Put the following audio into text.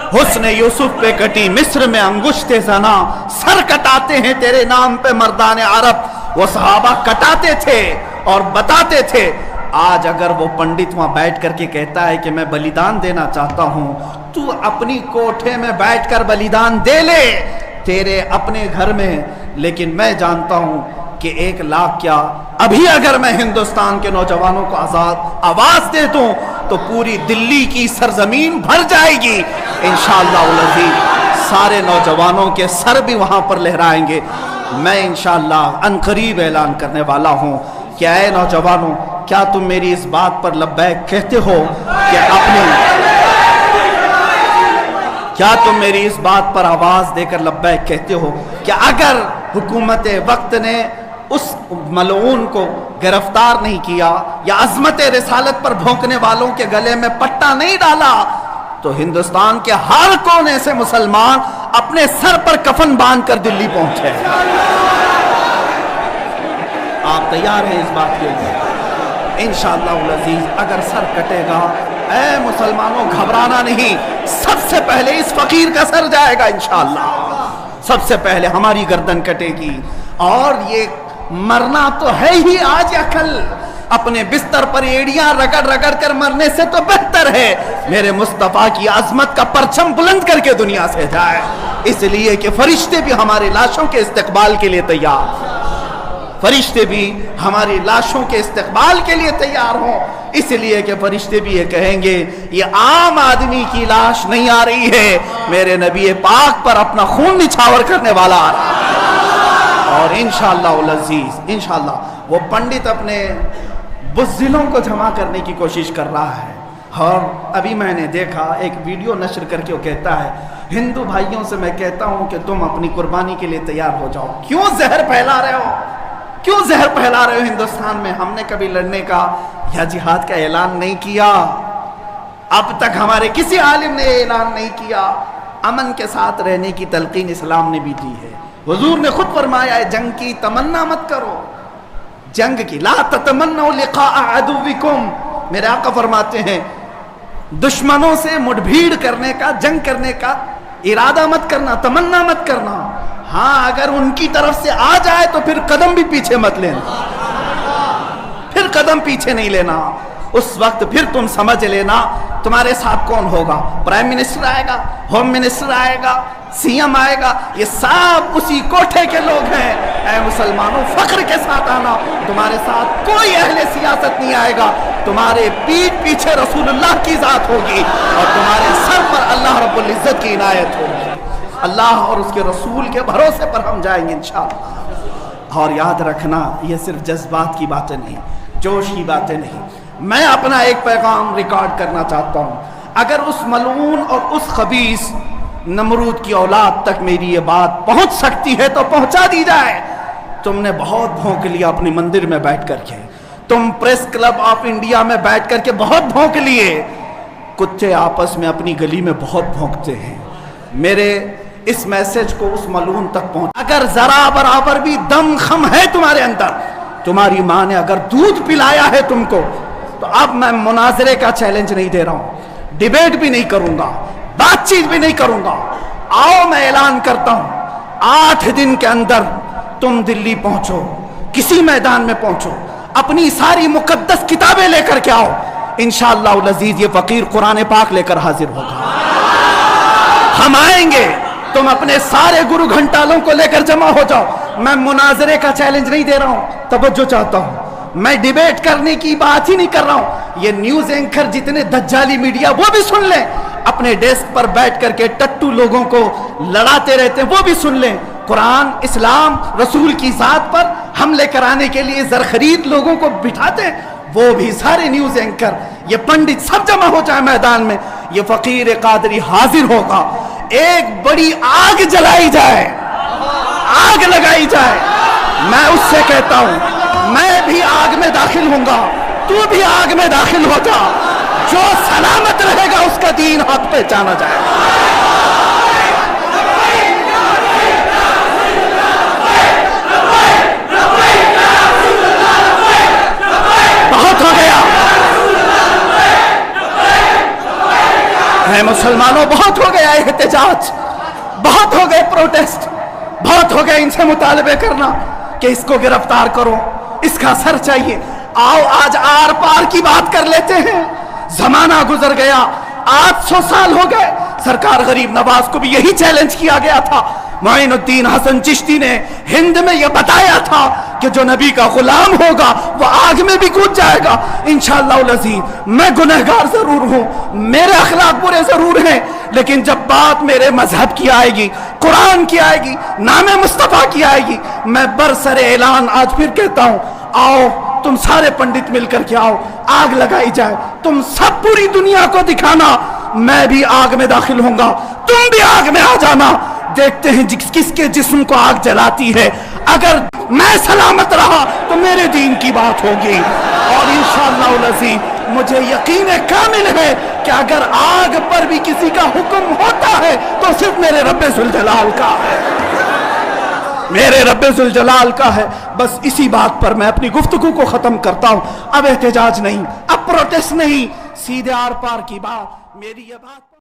हुस्न यूसुफ पे कटी मिस्र में अंगुश्ते ज़ना, सर कटाते हैं तेरे नाम पे मर्दान अरब। वो सहाबा कटाते थे और बताते थे। आज अगर वो पंडित वहां बैठ करके कहता है कि मैं बलिदान देना चाहता हूं, तू अपनी कोठे में बैठकर बलिदान दे ले, तेरे अपने घर में, लेकिन मैं जानता हूं कि 1 लाख क्या, अभी अगर मैं हिंदुस्तान के नौजवानों को आजाद आवाज दे दूं तो पूरी दिल्ली की सरजमीन भर जाएगी इंशाअल्लाह अज़ीज़। सारे नौजवानों के सर भी वहां पर लहराएंगे। मैं इंशाअल्लाह अनकरीब ऐलान करने वाला हूं कि ऐ नौजवानों, क्या तुम मेरी इस बात पर लब्बैक कहते हो कि क्या तुम मेरी इस बात पर आवाज देकर लब्बैक कहते हो कि अगर हुकूमत वक्त ने उस मलऊन को गिरफ्तार नहीं किया या अज़मत रिसालत पर भौंकने वालों के गले में पट्टा नहीं डाला, तो हिंदुस्तान के हर कोने से मुसलमान अपने सर पर कफन बांधकर दिल्ली पहुंचे। आप तैयार हैं इस बात के लिए? इंशाअल्लाह अज़ीज़ अगर सर कटेगा, ऐ मुसलमानों घबराना नहीं, सबसे पहले इस फकीर का सर जाएगा इंशाअल्लाह। सबसे पहले हमारी गर्दन कटेगी। और ये मरना तो है ही आज या कल, अपने बिस्तर पर एड़ियां रगड़ रगड़ कर मरने से तो बेहतर है मेरे मुस्तफा की अजमत का परचम बुलंद करके दुनिया से जाए। इसलिए कि फरिश्ते भी हमारी लाशों के इस्तकबाल के लिए तैयार, फरिश्ते भी हमारी लाशों के इस्तकबाल के लिए तैयार हों। इसलिए कि फरिश्ते भी ये कहेंगे ये आम आदमी की लाश नहीं आ रही है, मेरे नबी पाक पर अपना खून निछावर करने वाला आ रहा है। और इंशाअल्लाह अज़ीज़ इंशाअल्लाह वो पंडित अपने बुज़दिलों को जमा करने की कोशिश कर रहा है। और अभी मैंने देखा एक वीडियो नशर करके वो कहता है, हिंदू भाइयों से मैं कहता हूं कि तुम अपनी कुर्बानी के लिए तैयार हो जाओ। क्यों जहर फैला रहे हो, क्यों जहर फैला रहे हो हिंदुस्तान में? हमने कभी लड़ने का या जिहाद का ऐलान नहीं किया, अब तक हमारे किसी आलिम ने ऐलान नहीं किया। अमन के साथ रहने की तलकीन इस्लाम ने भी दी है। हुजूर ने खुद फरमाया है जंग की तमन्ना मत करो, जंग की, ला ततमन्नू लिक़ा अदुविकुम। मेरे आका फरमाते हैं दुश्मनों से मुठभीड़ करने का, जंग करने का इरादा मत करना, तमन्ना मत करना। हाँ, अगर उनकी तरफ से आ जाए तो फिर कदम भी पीछे मत लेना, फिर कदम पीछे नहीं लेना। उस वक्त फिर तुम समझ लेना तुम्हारे साथ कौन होगा, प्राइम मिनिस्टर आएगा, होम मिनिस्टर आएगा, सीएम आएगा, ये सब उसी कोठे के लोग हैं। ऐ मुसलमानों, फख्र के साथ आना, तुम्हारे साथ कोई अहले सियासत नहीं आएगा, तुम्हारे पीठ पीछे रसूलुल्लाह की जात होगी और तुम्हारे सर पर अल्लाह रब्बुल इज्जत की इनायत होगी। अल्लाह और उसके रसूल के भरोसे पर हम जाएंगे इंशाअल्लाह। और याद रखना, ये सिर्फ जज्बात की बातें नहीं, जोश की बातें नहीं। मैं अपना एक पैगाम रिकॉर्ड करना चाहता हूँ। अगर उस मलऊन और उस खबीस नमरूद की औलाद तक मेरी ये बात पहुंच सकती है तो पहुंचा दी जाए। तुमने बहुत भौंक लिया अपने मंदिर में बैठ करके, तुम प्रेस क्लब ऑफ इंडिया में बैठ करके बहुत भौंक लिए, कुत्ते आपस में अपनी गली में बहुत भौंकते हैं। मेरे इस मैसेज को उस मलून तक पहुंच, अगर जरा बराबर भी दम खम है तुम्हारे अंदर, तुम्हारी माँ ने अगर दूध पिलाया है तुमको, तो अब मैं मुनाजरे का चैलेंज नहीं दे रहा हूं, डिबेट भी नहीं करूंगा, बातचीत भी नहीं करूंगा। आओ मैं ऐलान करता हूं, 8 दिन के अंदर तुम दिल्ली पहुंचो, किसी मैदान में पहुंचो, अपनी सारी मुकद्दस किताबें लेकर के आओ। इंशाअल्लाह अज़ीज़ ये फकीर कुरान पाक लेकर हाजिर होगा। हम आएंगे, तुम अपने सारे गुरु घंटालों को लेकर जमा हो जाओ। मैं मुनाजरे का चैलेंज नहीं दे रहा हूं, तवज्जो चाहता हूं। मैं डिबेट करने की बात ही नहीं कर रहा हूं। ये न्यूज एंकर जितने दज्जाली मीडिया वो भी सुन लें, अपने डेस्क पर बैठ करके टट्टू लोगों को लड़ाते रहते हैं वो भी सुन लें। कुरान, इस्लाम, रसूल की जात पर हमले कराने के लिए जरखरीद लोगों को बिठाते हैं, वो भी सारे न्यूज एंकर, ये पंडित सब जमा हो जाए मैदान में। ये फकीर कादरी हाजिर होगा, एक बड़ी आग जलाई जाए, आग लगाई जाए। मैं उससे कहता हूं मैं भी आग में दाखिल होऊंगा, तू भी आग में दाखिल हो जा। जो सलामत रहेगा उसका दीन हक पहचाना जाएगा। बहुत हो गया, اے مسلمانوں، بہت ہو گیا احتجاج، بہت ہو گئے پروٹیسٹ، بہت ہو گئے ان سے مطالبے کرنا کہ اس کو گرفتار کرو، اس کا سر چاہیے۔ آؤ آج آر پار کی بات کر لیتے ہیں۔ زمانہ گزر گیا، 800 سال ہو گئے، سرکار غریب نواز کو بھی یہی چیلنج کیا گیا تھا۔ معین الدین حسن چشتی نے ہند میں یہ بتایا تھا کہ جو نبی کا غلام ہوگا وہ آگ میں بھی کود جائے گا۔ انشاءاللہ العزیز میں گنہگار ضرور ہوں، میرے اخلاق برے ضرور ہیں، لیکن جب بات میرے مذہب کی آئے گی، قرآن کی آئے گی، نام مصطفیٰ کی آئے گی، میں برسر اعلان آج پھر کہتا ہوں، آؤ تم سارے پنڈت مل کر کے آؤ، آگ لگائی جائے، تم سب پوری دنیا کو دکھانا میں بھی آگ میں داخل ہوں گا، تم بھی آگ میں آ جانا، دیکھتے ہیں کس کے جسم کو آگ جلاتی ہے۔ اگر میں سلامت رہا تو میرے دین کی بات ہوگی، اور انشاءاللہ العزیز مجھے یقین کامل ہے کہ اگر آگ پر بھی کسی کا حکم ہوتا ہے تو صرف میرے رب ذوالجلال کا ہے، میرے رب ذوالجلال کا ہے۔ بس اسی بات پر میں اپنی گفتگو کو ختم کرتا ہوں۔ اب احتجاج نہیں، اب پروٹیسٹ نہیں، سیدھے آر پار کی بات، میری یہ بات